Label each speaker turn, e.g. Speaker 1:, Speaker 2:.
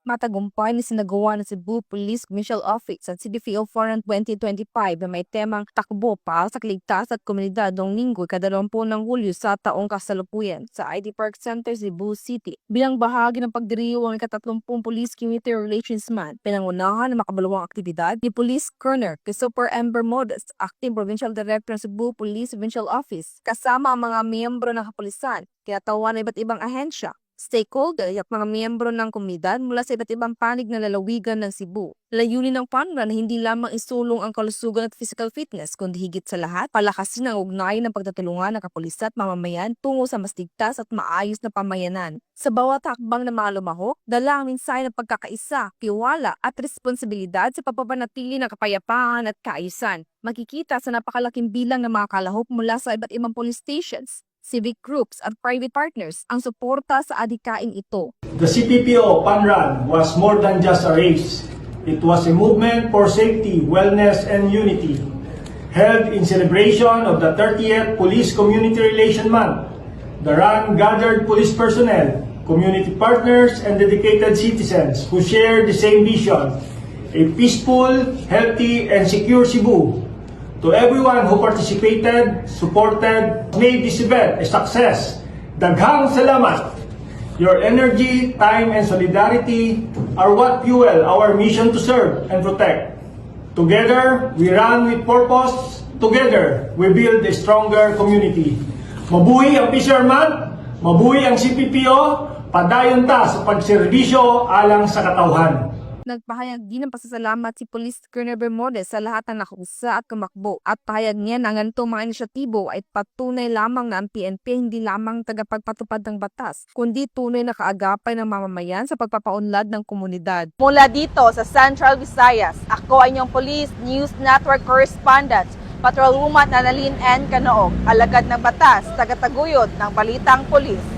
Speaker 1: Matagumpay na sinagawa ng Cebu Police Commercial Office at CDFIO Forum 2025 na may temang takbo para sa kaligtasan at komunidad noong Linggo, ika-20 ng Hulyo sa taong kasalukuyan sa ID Park Center, Cebu City. Bilang bahagi ng pagdiriwang ika-30 Police Community Relations Month, pinangunahan ng makabalawang aktibidad ni Police Colonel Christopher M. Bermudez, Acting Provincial Director ng Cebu Police Provincial Office, kasama ang mga miyembro ng kapulisan, kinatawan ng iba't ibang ahensya, stakeholder at mga miyembro ng komunidad mula sa iba't ibang panig na lalawigan ng Cebu. Layunin ng panrun na hindi lamang isulong ang kalusugan at physical fitness, kundi higit sa lahat, palakasin ang ugnayan ng pagtutulungan ng kapulisan at mamamayan tungo sa mas ligtas at maayos na pamayanan. Sa bawat hakbang na mga lumahok, dala ang mensahe ng pagkakaisa, tiwala at responsibilidad sa pagpapanatili ng kapayapaan at kaayusan. Makikita sa napakalaking bilang ng mga kalahok mula sa iba't ibang police stations, civic groups at private partners ang suporta sa adhikain ito.
Speaker 2: The CPPO Fun Run was more than just a race. It was a movement for safety, wellness, and unity, held in celebration of the 30th Police Community Relation Month. The run gathered police personnel, community partners, and dedicated citizens who share the same vision, a peaceful, healthy, and secure Cebu. To everyone who participated, supported, made this event a success, daghang salamat. Your energy, time, and solidarity are what fuel our mission to serve and protect. Together, we run with purpose. Together, we build a stronger community. Mabuhi ang fisherman, mabuhi ang CPPO, padayon ta sa pagserbisyo alang sa katawhan.
Speaker 1: Nagpahayag din ng pasasalamat si Police Colonel Bermudez sa lahat ng nakusa at kumakbo at pahayag niya na ang ganitong mga inisyatibo ay patunay lamang na ang PNP hindi lamang tagapagpatupad ng batas, kundi tunay na kaagapay ng mamamayan sa pagpapaunlad ng komunidad.
Speaker 3: Mula dito sa Central Visayas, ako ay inyong Police News Network Correspondent, Patrolwoman Annalyn N. Canoog, alagad ng batas, tagataguyod ng Balitang Pulis.